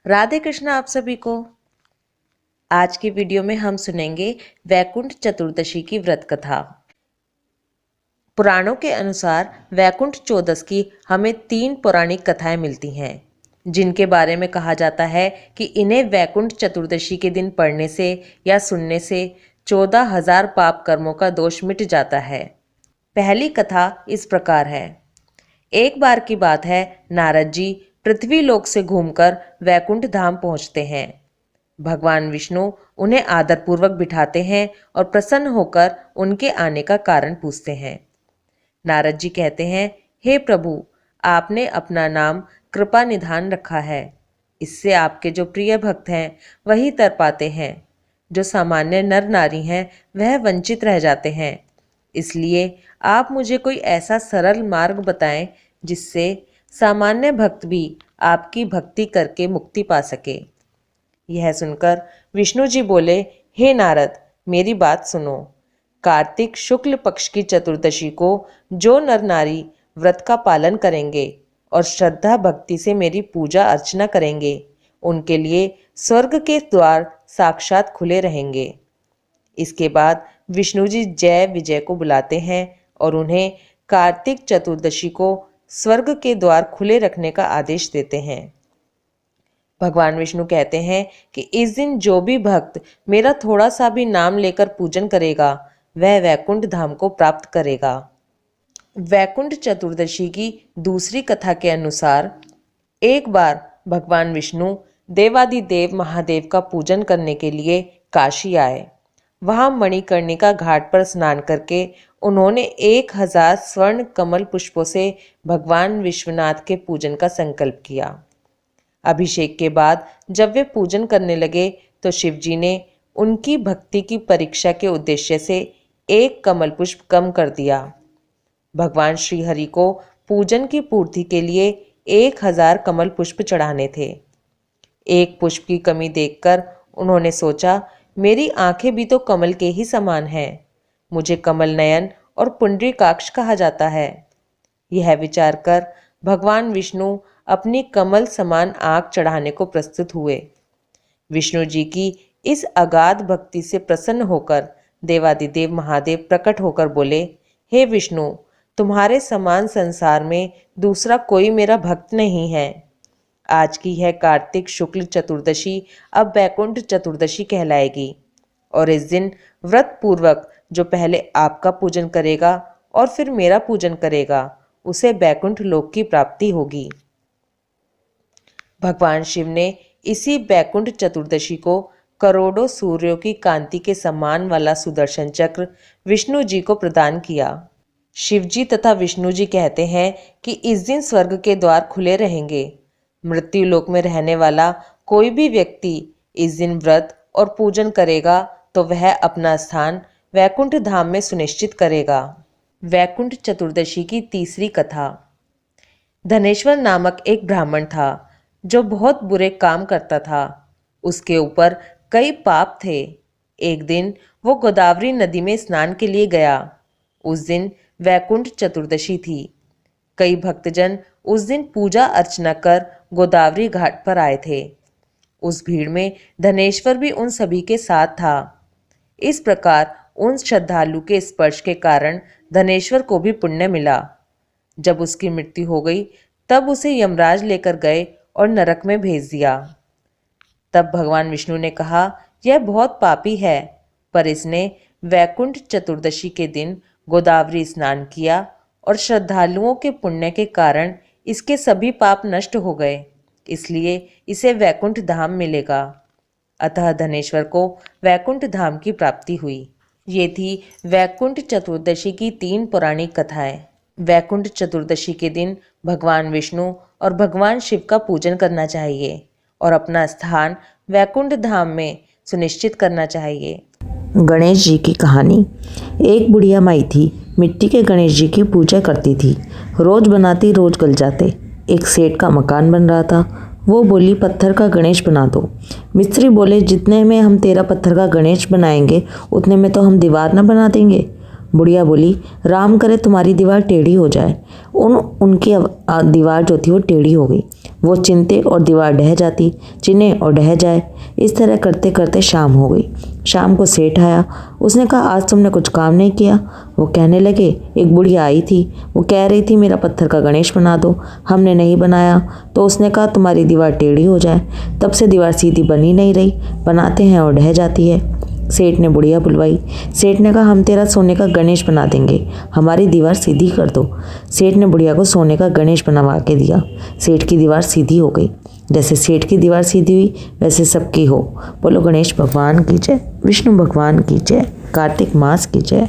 राधे कृष्ण आप सभी को। आज की वीडियो में हम सुनेंगे वैकुंठ चतुर्दशी की व्रत कथा। पुराणों के अनुसार वैकुंठ चौदस की हमें 3 पौराणिक कथाएं मिलती हैं, जिनके बारे में कहा जाता है कि इन्हें वैकुंठ चतुर्दशी के दिन पढ़ने से या सुनने से 14,000 पाप कर्मों का दोष मिट जाता है। पहली कथा इस प्रकार है। एक बार की बात है, नारद जी पृथ्वी लोक से घूमकर वैकुंठ धाम पहुंचते हैं। भगवान विष्णु उन्हें आदरपूर्वक बिठाते हैं और प्रसन्न होकर उनके आने का कारण पूछते हैं। नारद जी कहते हैं, हे प्रभु, आपने अपना नाम कृपा निधान रखा है। इससे आपके जो प्रिय भक्त हैं वही तर पाते हैं। जो सामान्य नर नारी हैं वह वंचित रह जाते हैं। इसलिए आप मुझे कोई ऐसा सरल मार्ग बताएं जिससे सामान्य भक्त भी आपकी भक्ति करके मुक्ति पा सके। यह सुनकर विष्णु जी बोले, हे नारद, मेरी बात सुनो। कार्तिक शुक्ल पक्ष की चतुर्दशी को जो नर नारी व्रत का पालन करेंगे और श्रद्धा भक्ति से मेरी पूजा अर्चना करेंगे, उनके लिए स्वर्ग के द्वार साक्षात खुले रहेंगे। इसके बाद विष्णु जी जय विजय को बुलाते हैं और उन्हें कार्तिक चतुर्दशी को स्वर्ग के द्वार खुले रखने का आदेश देते हैं। भगवान विष्णु कहते हैं कि इस दिन जो भी भक्त मेरा थोड़ा सा भी नाम लेकर पूजन करेगा वह वैकुंठ धाम को प्राप्त करेगा। वैकुंठ चतुर्दशी की दूसरी कथा के अनुसार एक बार भगवान विष्णु देवादिदेव महादेव का पूजन करने के लिए काशी आए। वहां मणिकर्णिका घाट पर स्नान करके उन्होंने 1000 स्वर्ण कमल पुष्पों से भगवान विश्वनाथ के पूजन का संकल्प किया। अभिषेक के बाद जब वे पूजन करने लगे तो शिवजी ने उनकी भक्ति की परीक्षा के उद्देश्य से एक कमल पुष्प कम कर दिया। भगवान श्री हरि को पूजन की पूर्ति के लिए 1000 कमल पुष्प चढ़ाने थे। एक पुष्प की कमी देखकर उन्होंने सोचा, मेरी आंखें भी तो कमल के ही समान हैं, मुझे कमल नयन और पुंडरीकाक्ष कहा जाता है। यह विचार कर भगवान विष्णु अपनी कमल समान आंख चढ़ाने को प्रस्तुत हुए। विष्णु जी की इस अगाध भक्ति से प्रसन्न होकर देवादिदेव महादेव प्रकट होकर बोले, हे विष्णु, तुम्हारे समान संसार में दूसरा कोई मेरा भक्त नहीं है। आज की यह कार्तिक शुक्ल चतुर्दशी अब वैकुंठ चतुर्दशी कहलाएगी और इस दिन व्रत पूर्वक जो पहले आपका पूजन करेगा और फिर मेरा पूजन करेगा उसे वैकुंठ लोक की प्राप्ति होगी। भगवान शिव ने इसी वैकुंठ चतुर्दशी को करोड़ों सूर्यों की कांति के समान वाला सुदर्शन चक्र विष्णु जी को प्रदान किया। शिव जी तथा विष्णु जी कहते हैं कि इस दिन स्वर्ग के द्वार खुले रहेंगे। मृत्यु लोक में रहने वाला कोई भी व्यक्ति इस दिन व्रत और पूजन करेगा तो वह अपना स्थान वैकुंठ धाम में सुनिश्चित करेगा। वैकुंठ चतुर्दशी की तीसरी कथा। धनेश्वर नामक एक ब्राह्मण था जो बहुत बुरे काम करता था। उसके ऊपर कई पाप थे। एक दिन वो गोदावरी नदी में स्नान के लिए गया। उस दिन वैकुंठ चतुर्दशी थी। कई भक्तजन उस दिन पूजा अर्चना कर गोदावरी घाट पर आए थे। उस भीड़ में धनेश्वर भी उन सभी के साथ था। इस प्रकार उन श्रद्धालु के स्पर्श के कारण धनेश्वर को भी पुण्य मिला। जब उसकी मृत्यु हो गई तब उसे यमराज लेकर गए और नरक में भेज दिया। तब भगवान विष्णु ने कहा, यह बहुत पापी है, पर इसने वैकुंठ चतुर्दशी के दिन गोदावरी स्नान किया और श्रद्धालुओं के पुण्य के कारण इसके सभी पाप नष्ट हो गए, इसलिए इसे वैकुंठ धाम मिलेगा। अतः धनेश्वर को वैकुंठ धाम की प्राप्ति हुई। ये थी वैकुंठ चतुर्दशी की 3 पौराणिक कथाएं। वैकुंठ चतुर्दशी के दिन भगवान विष्णु और भगवान शिव का पूजन करना चाहिए और अपना स्थान वैकुंठ धाम में सुनिश्चित करना चाहिए। गणेश जी की कहानी। एक बुढ़िया माई थी, मिट्टी के गणेश जी की पूजा करती थी। रोज बनाती रोज गल जाते। एक सेठ का मकान बन रहा था। वो बोली, पत्थर का गणेश बना दो। मिस्त्री बोले, जितने में हम तेरा पत्थर का गणेश बनाएंगे उतने में तो हम दीवार न बना देंगे। बुढ़िया बोली, राम करे तुम्हारी दीवार टेढ़ी हो जाए। उनकी दीवार जो थी वो टेढ़ी हो गई। वो चिनते और दीवार ढह जाती, चिने और ढह जाए। इस तरह करते करते शाम हो गई। शाम को सेठ आया। उसने कहा, आज तुमने कुछ काम नहीं किया। वो कहने लगे, एक बुढ़िया आई थी, वो कह रही थी मेरा पत्थर का गणेश बना दो। हमने नहीं बनाया तो उसने कहा तुम्हारी दीवार टेढ़ी हो जाए। तब से दीवार सीधी बनी नहीं रही, बनाते हैं और ढह जाती है। सेठ ने बुढ़िया बुलवाई। सेठ ने कहा, हम तेरा सोने का गणेश बना देंगे, हमारी दीवार सीधी कर दो। सेठ ने बुढ़िया को सोने का गणेश बनवा के दिया। सेठ की दीवार सीधी हो गई। जैसे सेठ की दीवार सीधी हुई वैसे सबकी हो। बोलो गणेश भगवान की जय, विष्णु भगवान की जय, कार्तिक मास की जय।